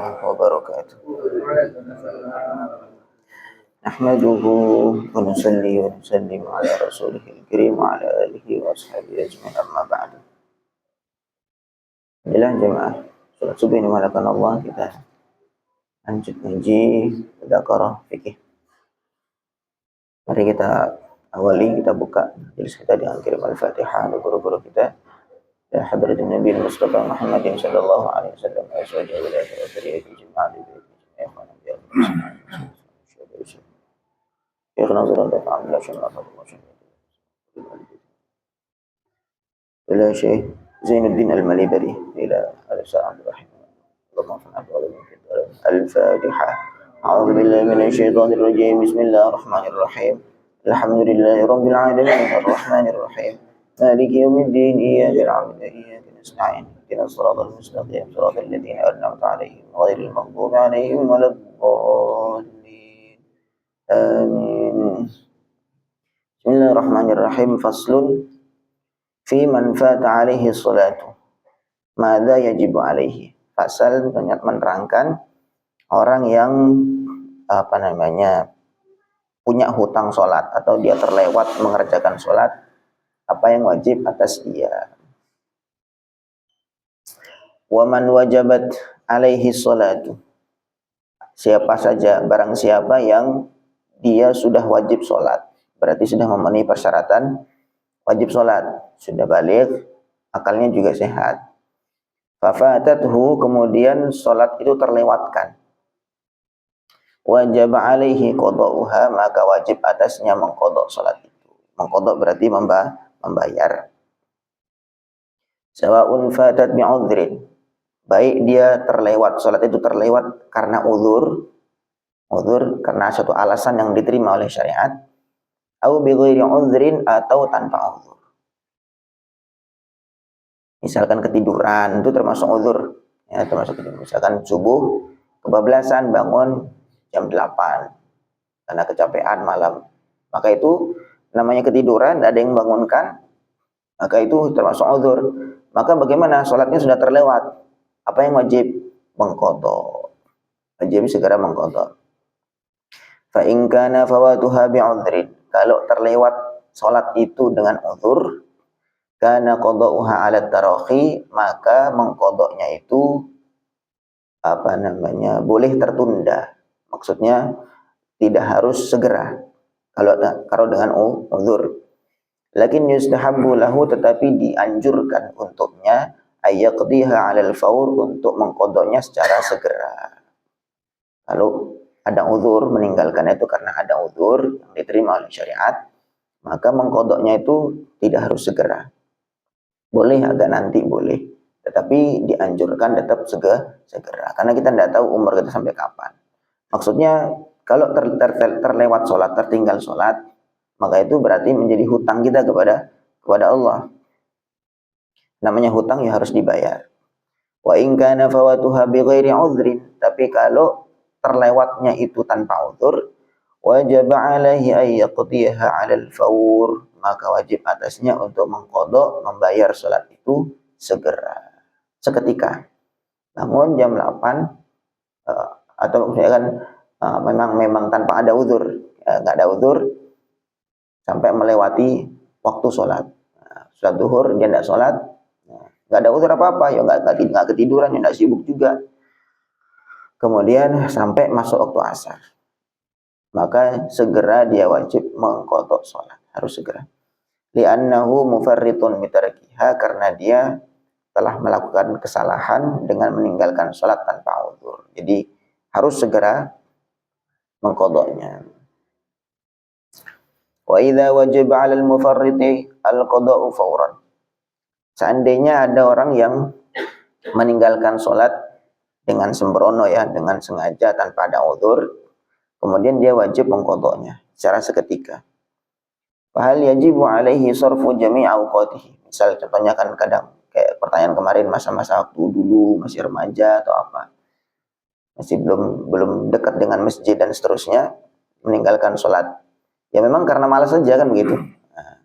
wabarakatuh. Nahmaduhu wa nusalli wa nusallim ala rasulihil karim wa ala alihi wa ashabihi ajma'in, amma ba'du. Inilah jemaah salat subuh yang dimalakan Allah, kita lanjut ngaji Dzakara fikih. Mari kita awali, kita buka majelis kita dengan kirim al-Fatihah untuk guru-guru kita. Ya hadratin Nabi Mustafa Muhammadin sallallahu alaihi wasallam wa sallallahu alaihi wasallam. إلى شيخ زين الدين المليبري إلى الشيخ عبد الرحيم الفاتحة. أعوذ بالله من الشيطان الرجيم. بسم الله الرحمن الرحيم. الحمد لله رب العالمين الرحمن الرحيم مالك يوم الدين إياك نعبد وإياك نستعين اهدنا الصراط المستقيم صراط الذين أنعمت عليهم غير المغضوب عليهم ولا الضالين آمين. بسم الله الرحمن الرحيم. فصل fi man fata alaihi salatu madza yajibu alaihi. Pasal menerangkan orang yang punya hutang salat atau dia terlewat mengerjakan salat, apa yang wajib atas dia. Wa man wajabat alaihi salatu, siapa saja, barang siapa yang dia sudah wajib salat, berarti sudah memenuhi persyaratan wajib sholat, sudah balik, akalnya juga sehat. Fafatathu, kemudian sholat itu terlewatkan. Wajib alaihi qada'uha, maka wajib atasnya mengqada' sholat itu. Mengqada' berarti membayar. Sawa'un fatat bi'udhrin, baik dia terlewat, sholat itu terlewat karena uzur karena suatu alasan yang diterima oleh syariat, au bighairi udhrin, atau tanpa uzur. Misalkan ketiduran, itu termasuk uzur, ya, termasuk ketiduran. Misalkan subuh kebablasan bangun jam 8 karena kecapean malam, maka itu namanya ketiduran, ada yang bangunkan, maka itu termasuk uzur. Maka bagaimana? Sholatnya sudah terlewat, apa yang wajib? Mengqada', wajib segera mengqada'. Fa in kana fawatuha bi'udhrin, kalau terlewat sholat itu dengan uzur, kana qada'uha 'ala tarakhi, maka mengqada'nya itu boleh tertunda. Maksudnya tidak harus segera kalau dengan uzur. Lakin yustahabbu lahu, tetapi dianjurkan untuknya ayyaqdiha 'alal faur, untuk mengqada'nya secara segera. Kalau ada uzur, meninggalkannya itu karena ada uzur yang diterima oleh syariat, maka mengqada'nya itu tidak harus segera. Boleh agak nanti, boleh, tetapi dianjurkan tetap segera, karena kita tidak tahu umur kita sampai kapan. Maksudnya kalau terlewat sholat, tertinggal sholat, maka itu berarti menjadi hutang kita kepada Allah. Namanya hutang ya harus dibayar. Wa in kana fawatuha bighairi udhrin, tapi kalau terlewatnya itu tanpa uzur, wajib alaihi ay yaqdiha 'alal faur, maka wajib atasnya untuk mengqada', membayar salat itu segera, seketika. Bangun jam 8 atau misalkan memang tanpa ada uzur, enggak ada uzur sampai melewati waktu salat. Salat zuhur dia enggak salat, enggak ada uzur apa-apa, ya enggak ketiduran, ya enggak sibuk juga. Kemudian sampai masuk waktu asar, maka segera dia wajib mengqada' sholat, harus segera. Li'annahu mufarritun bitarkiha, karena dia telah melakukan kesalahan dengan meninggalkan sholat tanpa uzur. Jadi harus segera mengqada'nya. Wa idza wajaba 'alal mufarriti al-qada'u fawran. Seandainya ada orang yang meninggalkan sholat dengan sembrono, ya, dengan sengaja tanpa ada uzur, kemudian dia wajib mengqada'nya secara seketika. Fahal yajibu alaihi sarfu jami' awqatihi. Misal contohnya kan kadang kayak pertanyaan kemarin, masa-masa waktu dulu masih remaja atau apa, masih belum dekat dengan masjid dan seterusnya, meninggalkan sholat. Ya memang karena malas saja kan begitu. Nah,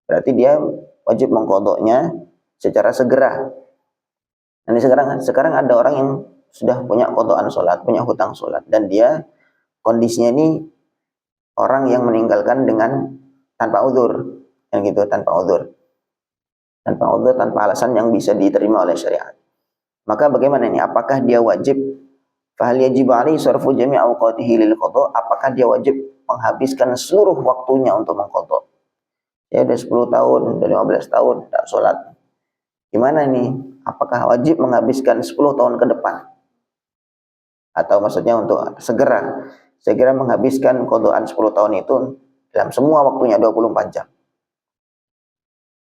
berarti dia wajib mengqada'nya secara segera. Dan sekarang ada orang yang sudah punya qadaan sholat, punya hutang sholat, dan dia kondisinya ini orang yang meninggalkan dengan tanpa uzur, yang gitu, tanpa uzur, tanpa alasan yang bisa diterima oleh syariat. Maka bagaimana ini? Apakah dia wajib? Fahal yajib alaihi sarfu jami' awqatihi lil qada? Apakah dia wajib menghabiskan seluruh waktunya untuk mengqada? Ya udah 10 tahun, udah 15 tahun tak sholat. Gimana nih? Apakah wajib menghabiskan 10 tahun ke depan? Atau maksudnya untuk segera menghabiskan qadaan 10 tahun itu dalam semua waktunya 24 jam.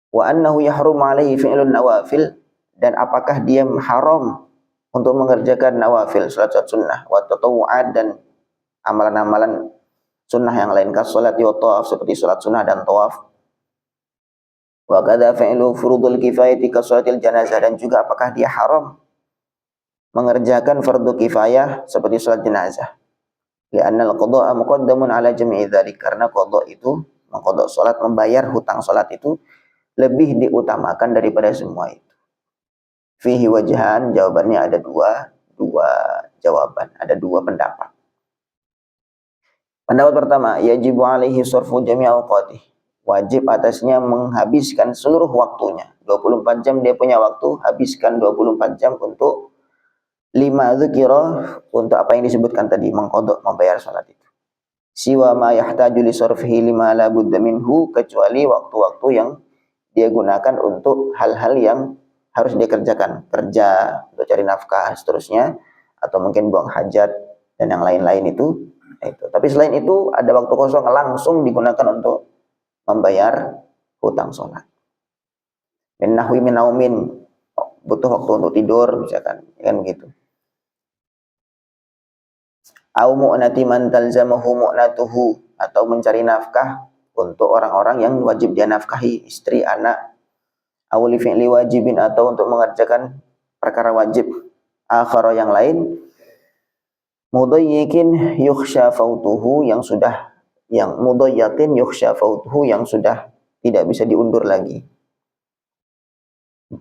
Wa annahu yahrum alaihi fi'lun nawafil, dan apakah dia haram untuk mengerjakan nawafil, salat sunnah, wa tatawu'at, dan amalan-amalan sunnah yang lain, kas salat wa tawaf, seperti salat sunnah dan tawaf. Wa kadza fi'lu furudul kifayati ka salatil janazah, dan juga apakah dia haram mengerjakan fardu kifayah seperti salat jenazah. Li'anna al-qada'a muqaddamun ala jami'i dzalik, karena qada itu, mengqada salat, membayar hutang salat itu lebih diutamakan daripada semua itu. Fihi wajhan, jawabannya ada dua jawaban, ada dua pendapat. Pendapat pertama, yajibu alaihi sarfu jami' awqatih, wajib atasnya menghabiskan seluruh waktunya. 24 jam dia punya waktu, habiskan 24 jam untuk lima dzikra, untuk apa yang disebutkan tadi, mengqada, membayar salat itu. Siwa ma yahtaju li sarfihi lima la budda minhu, kecuali waktu-waktu yang dia gunakan untuk hal-hal yang harus dia kerjakan, kerja, untuk cari nafkah, seterusnya, atau mungkin buang hajat dan yang lain-lain itu. Tapi selain itu ada waktu kosong langsung digunakan untuk membayar hutang sholat. Min nahwi min naumin, butuh waktu untuk tidur misalkan, kan begitu. Au mu'nati man talzamahu mu'natuhu, atau mencari nafkah untuk orang-orang yang wajib dia nafkahi, istri, anak. Awli fi'li wajibin, atau untuk mengerjakan perkara wajib akhara yang lain. Mudayyikin yukhsha fautuhu, yang mudayyatin yukhsha fautuhu, yang sudah tidak bisa diundur lagi.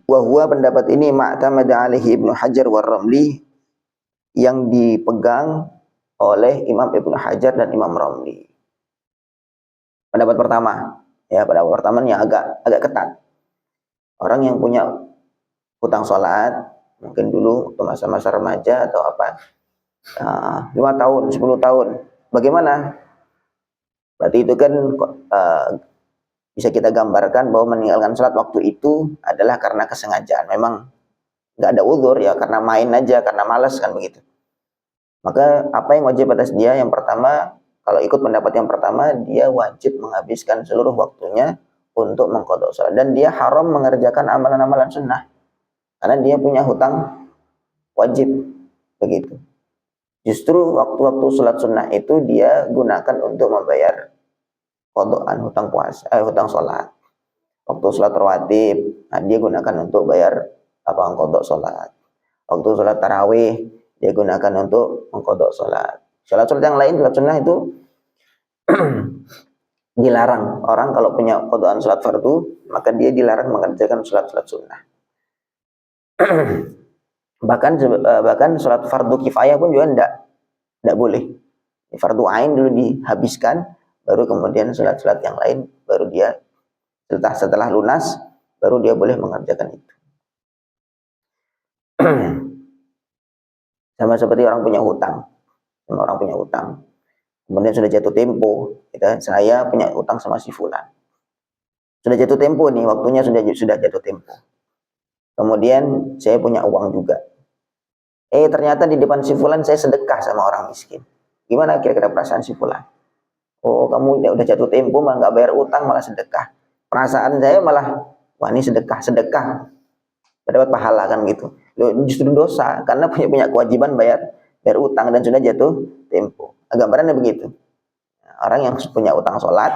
Wa huwa, pendapat ini, ma'tamada alaihi Ibnu Hajar wa Ramli, yang dipegang oleh Imam Ibnu Hajar dan Imam Ramli. Pendapat pertama, ya, pendapat pertama yang agak ketat. Orang yang punya hutang sholat, mungkin dulu masa-masa remaja atau apa, 5 tahun, 10 tahun, bagaimana? Berarti itu kan bisa kita gambarkan bahwa meninggalkan sholat waktu itu adalah karena kesengajaan. Memang nggak ada uzur, ya karena main aja, karena malas, kan begitu. Maka apa yang wajib atas dia? Yang pertama, kalau ikut pendapat yang pertama, dia wajib menghabiskan seluruh waktunya untuk mengqadha salat, dan dia haram mengerjakan amalan-amalan sunnah karena dia punya hutang wajib, begitu. Justru waktu-waktu salat sunnah itu dia gunakan untuk membayar qadaan hutang salat. Waktu salat rawatib, nah dia gunakan untuk bayar qadha salat. Waktu salat tarawih dia gunakan untuk mengqadha salat. Salat-salat yang lain, salat sunnah itu dilarang. Orang kalau punya qadaan salat fardu, maka dia dilarang mengerjakan salat-salat sunnah. bahkan salat fardu kifayah pun juga enggak boleh. Fardu ain dulu dihabiskan, baru kemudian salat-salat yang lain baru dia setelah lunas baru dia boleh mengerjakan itu. Sama seperti orang punya hutang. Kemudian sudah jatuh tempo, saya punya utang sama si fulan. Sudah jatuh tempo nih, waktunya sudah jatuh tempo. Kemudian saya punya uang juga. Ternyata di depan si fulan saya sedekah sama orang miskin. Gimana kira-kira perasaan si fulan? Oh, kamu udah jatuh tempo malah nggak bayar utang, malah sedekah. Perasaan saya malah, wah ini sedekah. Dapat pahala, kan gitu. Justru dosa, karena punya kewajiban bayar utang dan sudah jatuh tempo. Gambarannya begitu. Orang yang punya utang sholat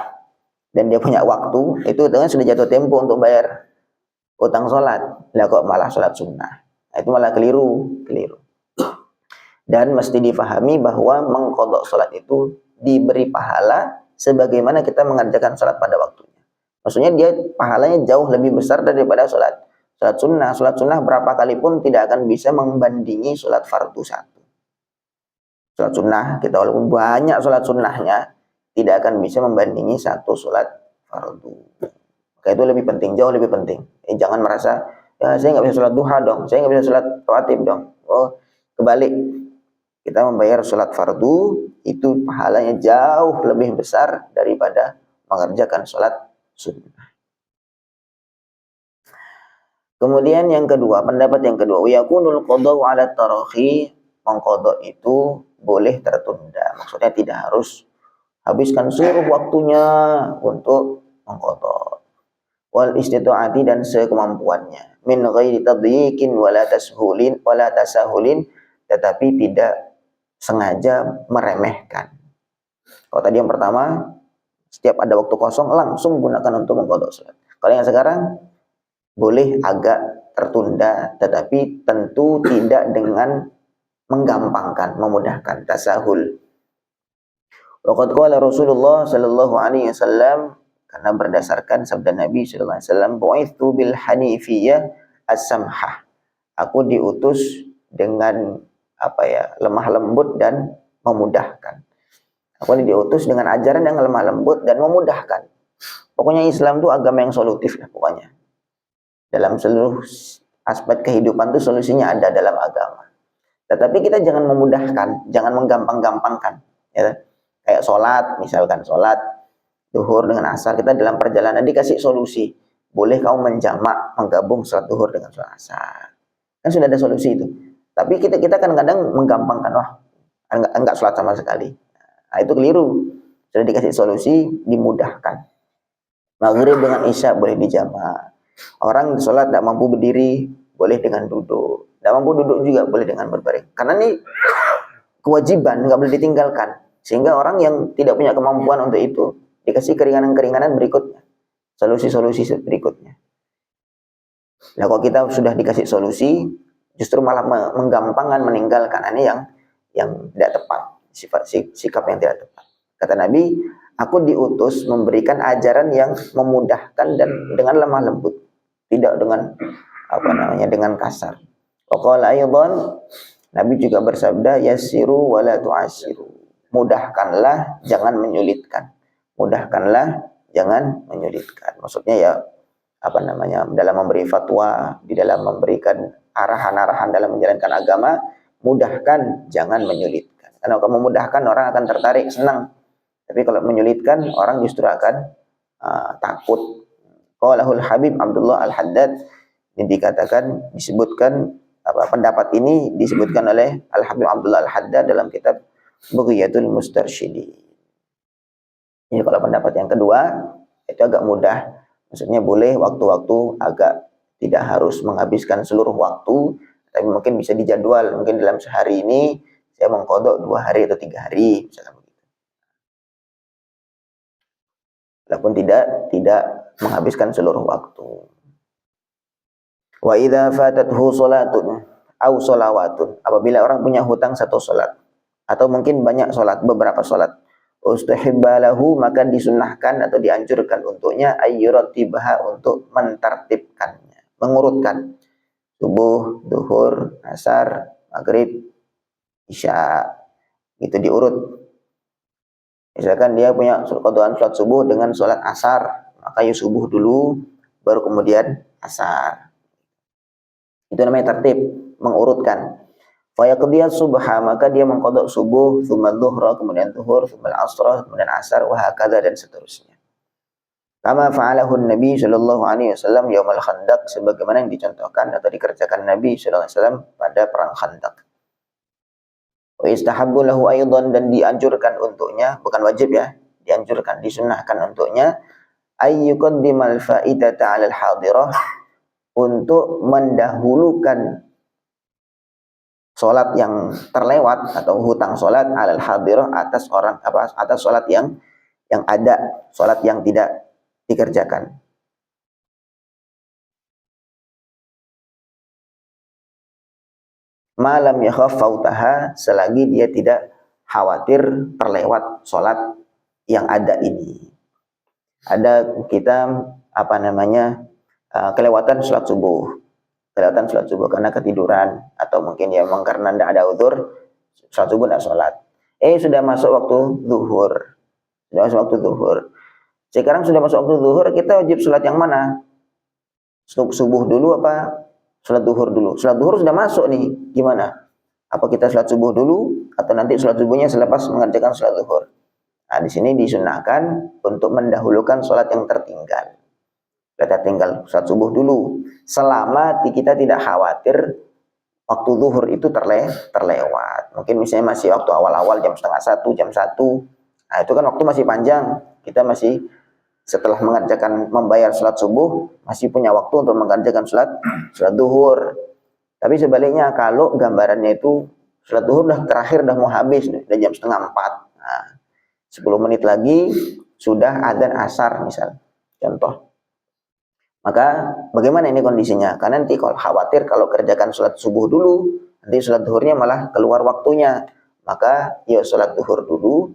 dan dia punya waktu, itu dengan sudah jatuh tempo untuk bayar utang sholat, lah kok malah sholat sunnah. Nah, itu malah keliru. Dan mesti difahami bahwa mengqadha sholat itu diberi pahala sebagaimana kita mengerjakan sholat pada waktunya. Maksudnya dia pahalanya jauh lebih besar daripada sholat Sholat sunnah berapa kali pun tidak akan bisa membandingi sholat fardu satu. Sholat sunnah, kita walaupun banyak sholat sunnahnya, tidak akan bisa membandingi satu sholat fardu. Maka itu lebih penting, jauh lebih penting. Jangan merasa, ya saya nggak bisa sholat duha dong, saya nggak bisa sholat rawatib dong. Oh, kebalik. Kita membayar sholat fardu, itu pahalanya jauh lebih besar daripada mengerjakan sholat sunnah. Kemudian yang kedua, pendapat yang kedua, yakunul qada'u 'ala tarakhi, mengqada itu boleh tertunda. Maksudnya tidak harus habiskan seluruh waktunya untuk mengqada. Wal istita'ati, dan sekemampuannya. Min ghairi tadyiqin wala tasahulin, tetapi tidak sengaja meremehkan. Kalau tadi yang pertama, setiap ada waktu kosong langsung gunakan untuk mengqada salat. Kalau yang sekarang boleh agak tertunda, tetapi tentu tidak dengan menggampangkan, memudahkan, tasahul. Waqad qala Rasulullah sallallahu alaihi wasallam, karena berdasarkan sabda Nabi sallallahu alaihi wasallam, bu'itsu bil hanifiyah as-samhah. Aku diutus dengan lemah lembut dan memudahkan. Aku diutus dengan ajaran yang lemah lembut dan memudahkan. Pokoknya Islam itu agama yang solutif ya pokoknya. Dalam seluruh aspek kehidupan itu solusinya ada dalam agama. Tetapi kita jangan memudahkan, jangan menggampang-gampangkan. Ya. Kayak sholat, misalkan sholat duhur dengan asar, kita dalam perjalanan dikasih solusi. Boleh kamu menjamak, menggabung sholat duhur dengan sholat asar. Kan sudah ada solusi itu. Tapi kita kadang-kadang menggampangkan, wah enggak sholat sama sekali. Nah, itu keliru. Sudah dikasih solusi, dimudahkan. Maghrib dengan isya boleh dijamak. Orang sholat tidak mampu berdiri, boleh dengan duduk. Tidak mampu duduk juga boleh dengan berbaring. Karena ini kewajiban, nggak boleh ditinggalkan. Sehingga orang yang tidak punya kemampuan untuk itu, dikasih keringanan-keringanan berikutnya. Solusi-solusi berikutnya. Nah, kalau kita sudah dikasih solusi, justru malah menggampangkan, meninggalkan. Ini yang tidak tepat. Sikap yang tidak tepat. Kata Nabi, aku diutus memberikan ajaran yang memudahkan dan dengan lemah lembut, tidak dengan dengan kasar. Waqala aydan, Nabi juga bersabda, yassiru wala tu'assiru. Mudahkanlah, jangan menyulitkan. Mudahkanlah, jangan menyulitkan. Maksudnya ya dalam memberi fatwa, di dalam memberikan arahan-arahan dalam menjalankan agama, mudahkan, jangan menyulitkan. Karena kalau memudahkan orang akan tertarik, senang. Tapi kalau menyulitkan, orang justru akan takut. Qalahul Habib Abdullah Al-Haddad, ini disebutkan pendapat ini disebutkan oleh Al-Habib Abdullah Al-Haddad dalam kitab Bughiyatul Mustarsyidin. Ini kalau pendapat yang kedua, itu agak mudah. Maksudnya boleh waktu-waktu agak tidak harus menghabiskan seluruh waktu, tapi mungkin bisa dijadwal. Mungkin dalam sehari ini saya mengqadha 2 hari atau 3 hari, misalkan begitu. Walaupun tidak menghabiskan seluruh waktu. Wa idza fatathu salatun aw shalawatun, apabila orang punya hutang satu salat atau mungkin banyak salat, beberapa salat, ustahibbalahu, maka disunnahkan atau dianjurkan untuknya ayyurattibaha, untuk mentertibkannya, mengurutkan subuh, duhur, asar, maghrib, isya, itu diurut. Misalkan dia punya qadaan sholat subuh dengan sholat asar, maka ya subuh dulu, baru kemudian asar. Itu namanya tertib, mengurutkan. Fayaqdiyas subha, maka dia mengqadha subuh, tsumma dhuhra, kemudian zuhur, tsumma al-'asra, kemudian asar, wa hakadha, dan seterusnya. Kama fa'alahu Nabi sallallahu alaihi wasallam yaumul Khandaq, sebagaimana yang dicontohkan atau dikerjakan Nabi sallallahu alaihi wasallam pada perang Khandaq. Wa istahabbu lahu aidan, dan dianjurkan untuknya, bukan wajib ya, dianjurkan, disunnahkan untuknya, ayyuqaddimal fa'idata 'alal hadirah, untuk mendahulukan sholat yang terlewat atau hutang sholat alal hadirah, atas sholat yang ada, sholat yang tidak dikerjakan. Malam yakhaf fautaha, selagi dia tidak khawatir terlewat sholat yang ada ini. Ada kita kelewatan sholat subuh, kelewatan sholat subuh karena ketiduran, atau mungkin ya memang karena tidak ada uzur, sholat subuh tidak sholat. Sudah masuk waktu zuhur. Sudah masuk waktu zuhur. Sekarang sudah masuk waktu zuhur, kita wajib sholat yang mana? Subuh dulu apa sholat zuhur dulu? Sholat zuhur sudah masuk nih, gimana? Apa kita sholat subuh dulu atau nanti sholat subuhnya selepas mengerjakan sholat zuhur? Nah, di sini disunahkan untuk mendahulukan sholat yang tertinggal. Kita tinggal sholat subuh dulu, selama kita tidak khawatir waktu zuhur itu terlewat. Mungkin misalnya masih waktu awal-awal jam setengah satu, jam 1. Nah, itu kan waktu masih panjang. Kita masih setelah mengerjakan membayar sholat subuh masih punya waktu untuk mengerjakan sholat zuhur. Tapi sebaliknya kalau gambarannya itu sholat zuhur udah terakhir, udah mau habis, udah jam setengah 4. Nah, 10 menit lagi sudah adzan asar misal, contoh. Maka bagaimana ini kondisinya? Karena nanti kalau khawatir kalau kerjakan sholat subuh dulu, nanti sholat zuhurnya malah keluar waktunya. Maka ya sholat zuhur dulu,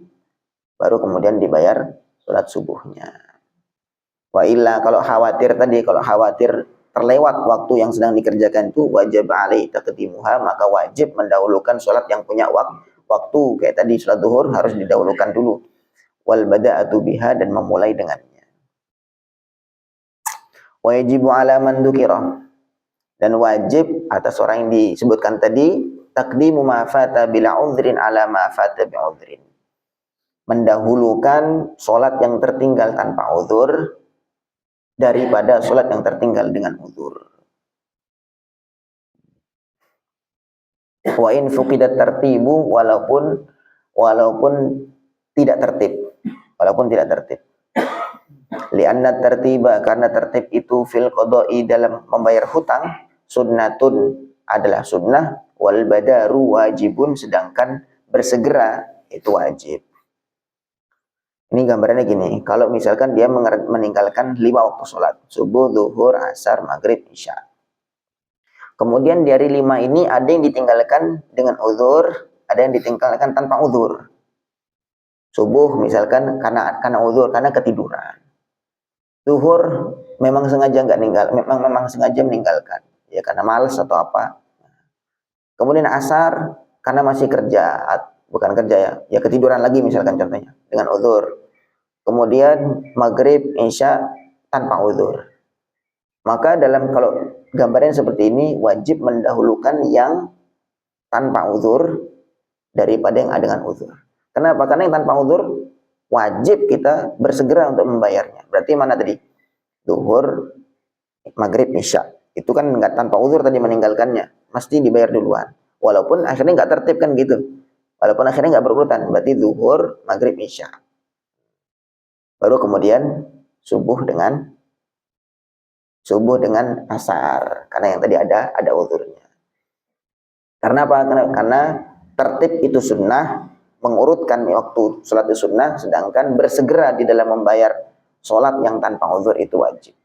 baru kemudian dibayar sholat subuhnya. Wa illa kalau khawatir terlewat waktu yang sedang dikerjakan itu, wajib alaihi taqdimuha, maka wajib mendahulukan sholat yang punya waktu. Kayak tadi sholat zuhur harus didahulukan dulu. Wal bada'atu biha, dan memulai dengannya. Wajibu ala man dzukira, dan wajib atas orang yang disebutkan tadi, taqdimu ma fata bila udhrin ala ma fata bi udhrin. Mendahulukan sholat yang tertinggal tanpa uzur daripada sholat yang tertinggal dengan uzur. Wa in fuqidat tartibu, walaupun tidak tertib. Lianna tartiba, karena tertib itu fil qada'i, dalam membayar hutang, sunnatun adalah sunnah, wal badaru wajibun, sedangkan bersegera itu wajib. Ini gambarannya gini, kalau misalkan dia meninggalkan 5 waktu sholat, subuh, zuhur, asar, maghrib, isya. Kemudian dari 5 ini ada yang ditinggalkan dengan uzur, ada yang ditinggalkan tanpa uzur. Subuh misalkan karena uzur, karena ketiduran. Zuhur memang sengaja meninggalkan, ya karena malas atau apa. Kemudian asar karena masih kerja, bukan kerja ya ketiduran lagi misalkan contohnya, dengan uzur. Kemudian maghrib, isya tanpa uzur. Maka kalau gambaran seperti ini, wajib mendahulukan yang tanpa uzur daripada yang ada dengan uzur. Kenapa? Karena yang tanpa uzur wajib kita bersegera untuk membayarnya. Berarti mana tadi? Zuhur, maghrib, isya. Itu kan nggak tanpa uzur tadi meninggalkannya, mesti dibayar duluan. Walaupun akhirnya nggak tertib kan gitu. Walaupun akhirnya nggak berurutan, berarti zuhur, maghrib, isya. Baru kemudian subuh dengan asar, karena yang tadi ada uzurnya. Karena apa? Karena tertib itu sunnah, mengurutkan waktu sholat itu sunnah, sedangkan bersegera di dalam membayar sholat yang tanpa uzur itu wajib.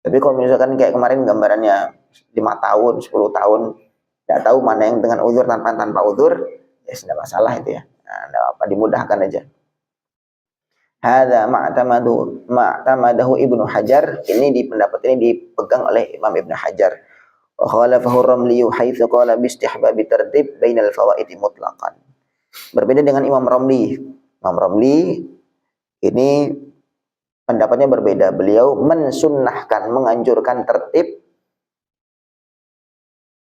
Tapi kalau misalkan kayak kemarin gambarannya 5 tahun, 10 tahun, tidak tahu mana yang dengan uzur tanpa uzur, ya sudah masalah itu ya. Nah, tidak apa, dimudahkan aja. Hadza ma'tamadahu Ibnu Hajar, ini pendapat ini dipegang oleh Imam Ibnu Hajar. Wa khalafahu Ramli haitsu qala bi istihbabi tartib bainal fawaidi mutlaqan. Berbeda dengan Imam Ramli. Imam Ramli ini pendapatnya berbeda. Beliau mensunnahkan, menganjurkan tertib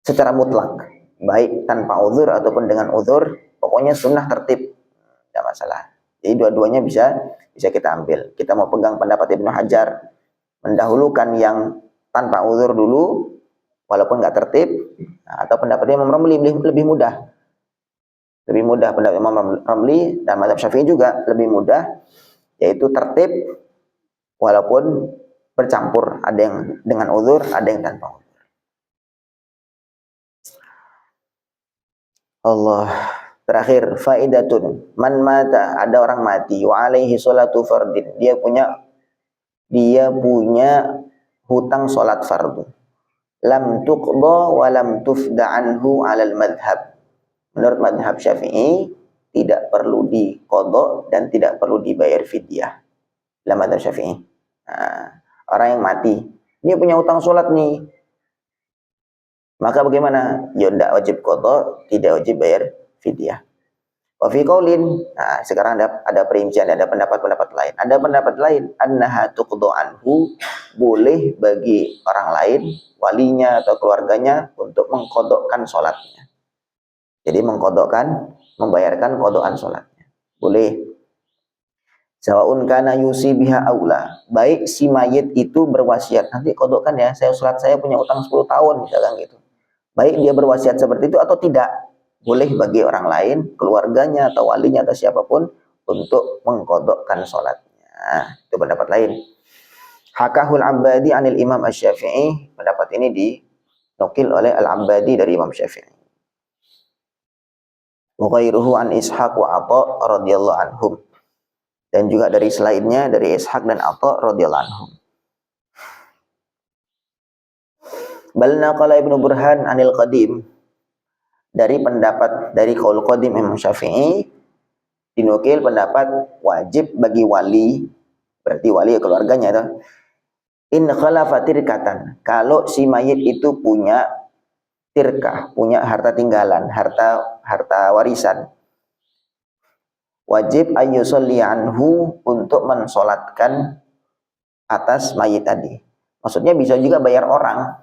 secara mutlak, baik tanpa uzur ataupun dengan uzur, pokoknya sunnah tertib, tidak masalah. Jadi dua-duanya bisa kita ambil. Kita mau pegang pendapat Ibnu Hajar, mendahulukan yang tanpa uzur dulu, walaupun nggak tertib, atau pendapatnya Imam Ramli lebih mudah. Lebih mudah pendapat Imam Ramli dan mazhab Syafi'i juga lebih mudah, yaitu tertib walaupun bercampur, ada yang dengan uzur, ada yang tanpa uzur. Allah. Terakhir, faidatun, man mata, ada orang mati, wa alaihi sholatu fardin, dia punya hutang sholat fardu, lam tuqda wa lam tufda anhu alal madhab. Menurut madhab Syafi'i tidak perlu diqadha dan tidak perlu dibayar fidyah. Dalam madhab Syafi'i, orang yang mati, dia punya hutang sholat nih, Maka bagaimana? Ya tidak wajib qada, tidak wajib bayar fidyah. Wa fi qaulin, nah sekarang ada perincian, ada pendapat-pendapat lain. Ada pendapat lain, annaha tuqda anhu, boleh bagi orang lain, walinya atau keluarganya untuk mengkodokkan sholatnya. Jadi mengkodokkan, membayarkan kodokan sholatnya. Boleh. Sawaun kana yusi biha aula. Baik si mayit itu berwasiat, nanti kodokkan ya, saya sholat saya punya utang 10 tahun misalkan gitu. Baik dia berwasiat seperti itu atau tidak, boleh bagi orang lain, keluarganya atau walinya atau siapapun untuk mengkodokkan sholatnya. Itu pendapat lain. Hakahul Ambadi anil Imam Asy-Syafi'i. Pendapat ini dinukil oleh Al-Ambadi dari Imam Syafi'i. Wa ghairuhu an Ishaq wa Atha radhiyallahu anhum. Dan juga dari selainnya dari Ishaq dan Atha radhiyallahu anhum. Bal naqala Ibnu Burhan anil Qadim, dari pendapat dari qaul Qadim Imam Syafi'i dinukil pendapat wajib bagi wali, berarti wali keluarganya itu, in khalafa tirkatan, kalau si mayit itu punya tirkah, punya harta tinggalan, harta warisan, wajib ayyusolli anhu, untuk mensolatkan atas mayit tadi. Maksudnya bisa juga bayar orang,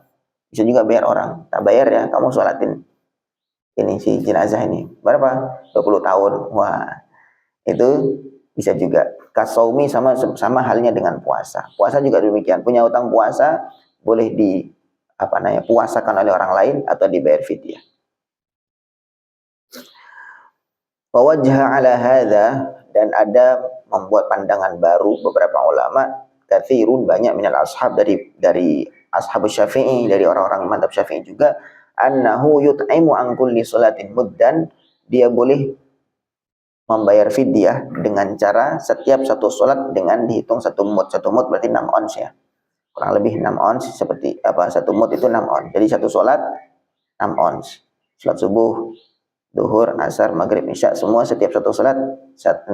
bisa juga bayar orang. Tak bayar ya, kamu sholatin ini si jenazah ini. Berapa? 20 tahun. Wah, itu bisa juga. Kasaumi, sama halnya dengan puasa. Puasa juga demikian. Punya utang puasa boleh puasakan oleh orang lain atau dibayar fidyah. Wa wajha ala hadza, dan ada membuat pandangan baru beberapa ulama, katsirun, banyak minal ashab, dari ashabus Syafi'i, dari orang-orang mazhab Syafi'i juga, annahu yut'imu an kulli salatin muddan, dia boleh membayar fidyah dengan cara setiap satu salat dengan dihitung satu mud. Satu mud berarti 6 ons ya. Kurang lebih 6 ons, seperti satu mud itu 6 ons. Jadi satu salat 6 ons. Salat subuh, duhur, asar, maghrib, isya, semua setiap satu salat 6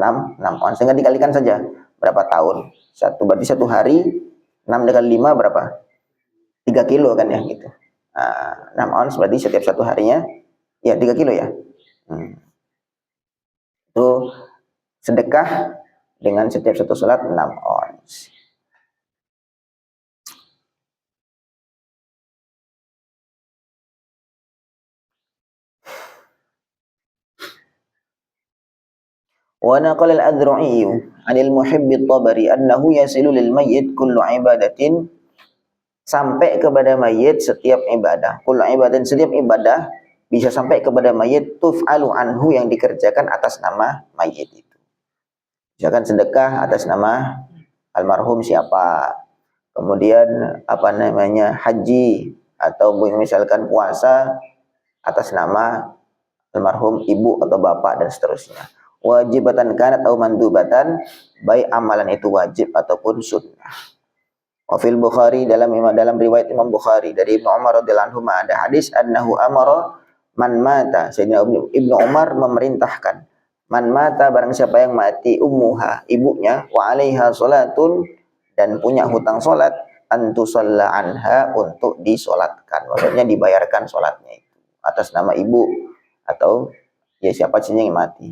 ons. Tinggal dikalikan saja berapa tahun. Berarti satu hari 6 dikali 5 berapa? 3 kilo kan ya gitu. 6 ons berarti setiap satu harinya ya 3 kilo ya. Itu sedekah dengan setiap satu salat 6 ons. Wa naqala al-Adru'i 'anil Muhibbi at-Tabari annahu yasilu lil mayyit kullu ibadatin, sampai kepada mayit setiap ibadah. Kullu ibadatin, setiap ibadah bisa sampai kepada mayit, tuf'alu anhu, yang dikerjakan atas nama mayit itu. Misalkan sedekah atas nama almarhum siapa. Kemudian haji, atau misalkan puasa atas nama almarhum ibu atau bapak dan seterusnya. Wajibatan kanat atau mandubatan, baik amalan itu wajib ataupun sunnah. Wa fil Bukhari, dalam riwayat Imam Bukhari dari Ibnu Umar radhiyallahu anhu ada hadis, annahu amara man mata, Sayyidina Ibnu Umar memerintahkan, man mata, barang siapa yang mati, ummuha, ibunya, wa alaiha salatun, dan punya hutang salat, antusalla anha, untuk disolatkan. Maksudnya dibayarkan salatnya itu atas nama ibu atau ya siapa saja yang mati.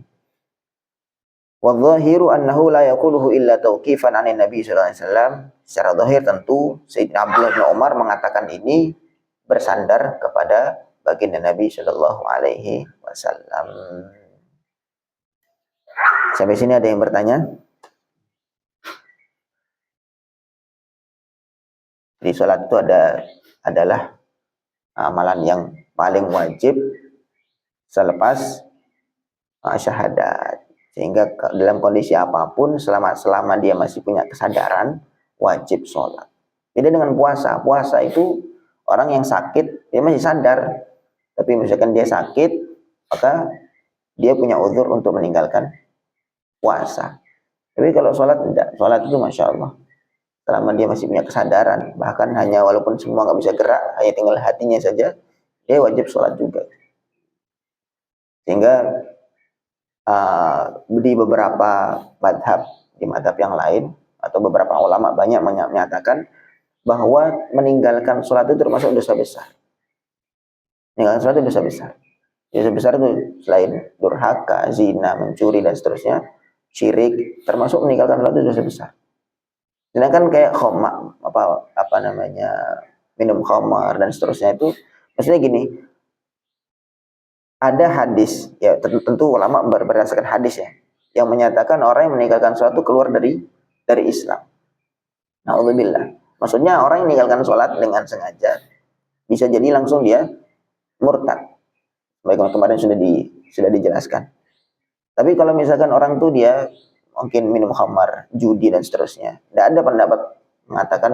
Wa dhahiru annahu la yaquluhu illa tauqifan 'anil Nabi sallallahu alaihi wasallam. Secara zahir tentu Sayyidina Abdullah bin Umar mengatakan ini bersandar kepada baginda Nabi sallallahu alaihi wasallam. Sampai sini ada yang bertanya? Di salat itu adalah amalan yang paling wajib selepas syahadat. Sehingga dalam kondisi apapun, selama dia masih punya kesadaran, wajib sholat. Beda dengan puasa. Puasa itu orang yang sakit, dia masih sadar. Tapi misalkan dia sakit, maka dia punya uzur untuk meninggalkan puasa. Tapi kalau sholat tidak. Sholat itu Masya Allah, selama dia masih punya kesadaran, bahkan hanya walaupun semua nggak bisa gerak, hanya tinggal hatinya saja, dia wajib sholat juga. Sehingga di beberapa madhab, di madhab yang lain atau beberapa ulama banyak menyatakan bahwa meninggalkan sholat itu termasuk dosa besar. Meninggalkan sholat itu dosa besar. Dosa besar itu selain durhaka, zina, mencuri dan seterusnya, syirik, termasuk meninggalkan sholat itu dosa besar. Sedangkan kayak khoma, apa namanya, minum khamar dan seterusnya itu, maksudnya gini, ada hadis, ya tentu ulama berdasarkan hadis ya, yang menyatakan orang yang meninggalkan sholat itu keluar dari Islam. Na'udzubillah. Maksudnya orang yang meninggalkan sholat dengan sengaja bisa jadi langsung dia murtad. Baik, kemarin sudah dijelaskan. Tapi kalau misalkan orang tuh dia mungkin minum khamar, judi dan seterusnya, tidak ada pendapat mengatakan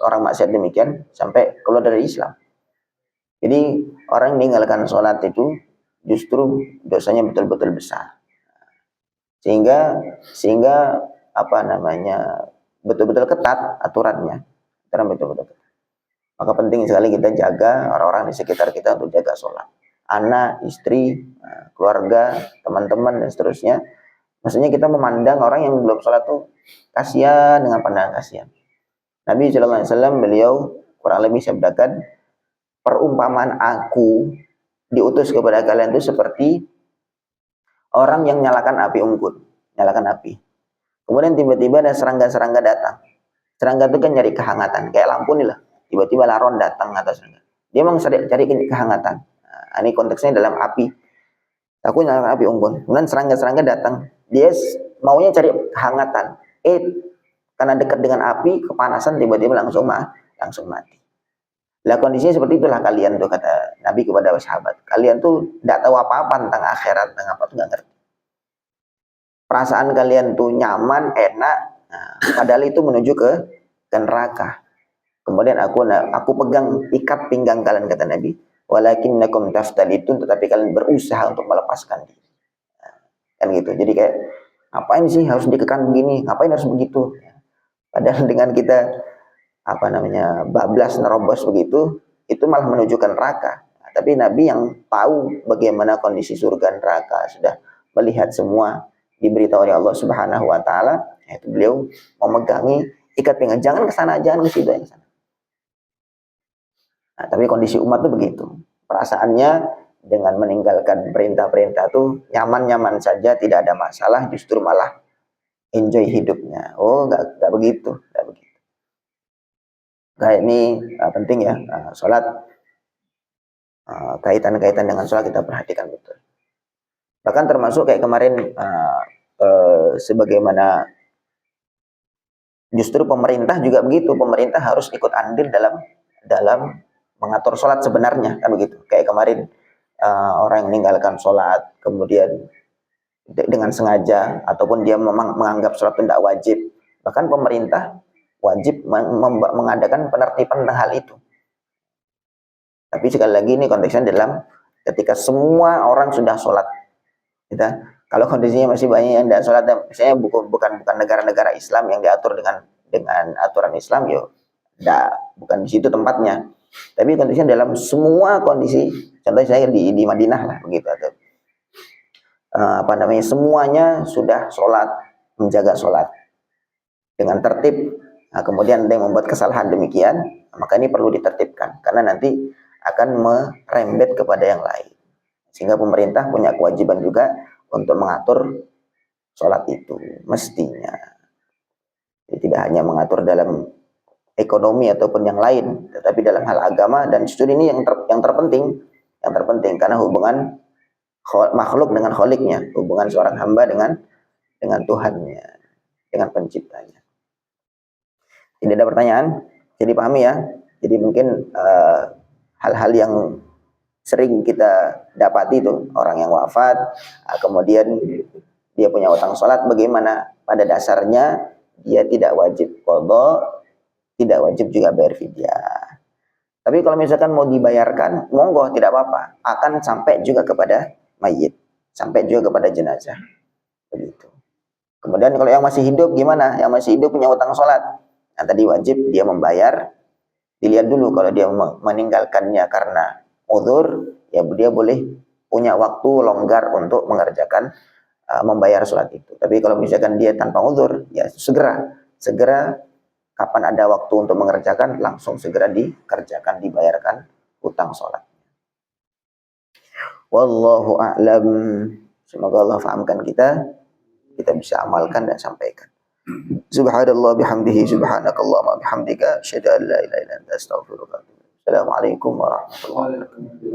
orang maksiat demikian sampai keluar dari Islam. Jadi orang yang meninggalkan sholat itu justru dosanya betul-betul besar. Sehingga apa namanya, betul-betul ketat aturannya. Betul-betul ketat. Maka penting sekali kita jaga orang-orang di sekitar kita untuk jaga sholat. Anak, istri, keluarga, teman-teman dan seterusnya. Maksudnya kita memandang orang yang belum sholat tuh kasihan, dengan pandangan kasihan. Nabi SAW beliau kurang lebih sabdakan, perumpamaan aku diutus kepada kalian itu seperti orang yang nyalakan api unggun, nyalakan api. Kemudian tiba-tiba ada serangga-serangga datang. Serangga itu kan nyari kehangatan, kayak lampu nih lah. Tiba-tiba laron datang atau serangga. Dia memang cari kehangatan. Nah, ini konteksnya dalam api. Aku nyalakan api unggun. Kemudian serangga-serangga datang. Dia maunya cari kehangatan. Karena dekat dengan api, kepanasan tiba-tiba langsung mati. Lah kondisinya seperti itulah kalian tuh, kata Nabi kepada sahabat. Kalian tuh tidak tahu apa-apa tentang akhirat, tentang apa tuh nggak ngerti. Perasaan kalian tuh nyaman, enak, padahal itu menuju ke neraka. Kemudian aku pegang ikat pinggang kalian, kata Nabi. Walakinnakum taftalitun, tetapi kalian berusaha untuk melepaskan diri. Kan gitu. Jadi kayak ngapain sih harus dikekang begini? Ngapain harus begitu? Padahal dengan kita apa namanya, bablas nerobos begitu, itu malah menunjukkan neraka. Nah, tapi Nabi yang tahu bagaimana kondisi surga neraka, sudah melihat semua, diberitahu oleh Allah Subhanahu wa taala, yaitu beliau memegangi ikat pinggang, jangan ke sana, jangan ke situ, yang sana. Nah, tapi kondisi umat itu begitu. Perasaannya dengan meninggalkan perintah-perintah itu nyaman-nyaman saja, tidak ada masalah, justru malah enjoy hidupnya. Oh, enggak begitu, enggak begitu. Kayak ini penting ya, sholat, kaitan-kaitan dengan sholat kita perhatikan betul. Bahkan termasuk kayak kemarin, sebagaimana justru pemerintah juga begitu, pemerintah harus ikut andil dalam mengatur sholat sebenarnya, kan begitu. Kayak kemarin orang yang meninggalkan sholat, kemudian dengan sengaja, ataupun dia memang menganggap sholat itu tidak wajib, bahkan pemerintah wajib mengadakan penertiban tentang hal itu. Tapi sekali lagi ini konteksnya dalam ketika semua orang sudah sholat. Kita, kalau kondisinya masih banyak yang tidak sholat, misalnya bukan negara-negara Islam yang diatur dengan aturan Islam, bukan di situ tempatnya. Tapi kondisinya dalam semua kondisi, contohnya saya di Madinah lah begitu, atau semuanya sudah sholat, menjaga sholat dengan tertib. Nah, kemudian ada yang membuat kesalahan demikian, maka ini perlu ditertibkan karena nanti akan merembet kepada yang lain. Sehingga pemerintah punya kewajiban juga untuk mengatur sholat itu mestinya. Jadi tidak hanya mengatur dalam ekonomi ataupun yang lain, tetapi dalam hal agama. Dan justru ini yang terpenting karena hubungan makhluk dengan kholiknya, hubungan seorang hamba dengan Tuhannya, dengan penciptanya. Tidak ada pertanyaan? Jadi pahami ya. Jadi mungkin hal-hal yang sering kita dapati itu, orang yang wafat, kemudian dia punya utang sholat, bagaimana? Pada dasarnya dia tidak wajib qadha, tidak wajib juga bayar fidyah. Tapi kalau misalkan mau dibayarkan, monggo, tidak apa-apa. Akan sampai juga kepada mayit, sampai juga kepada jenazah. Begitu. Kemudian kalau yang masih hidup gimana? Yang masih hidup punya utang sholat, nah tadi wajib dia membayar. Dilihat dulu, kalau dia meninggalkannya karena uzur, ya dia boleh punya waktu longgar untuk mengerjakan membayar sholat itu. Tapi kalau misalkan dia tanpa uzur, ya segera kapan ada waktu untuk mengerjakan, langsung segera dikerjakan, dibayarkan utang sholat. Wallahu a'lam. Semoga Allah fahamkan kita bisa amalkan dan sampaikan. Subhanallah bihamdihi, subhanakallahumma bihamdika, asyhadu an la ilaha illa anta, astaghfiruka wa atubu ilaik. Assalamualaikum warahmatullahi wabarakatuh.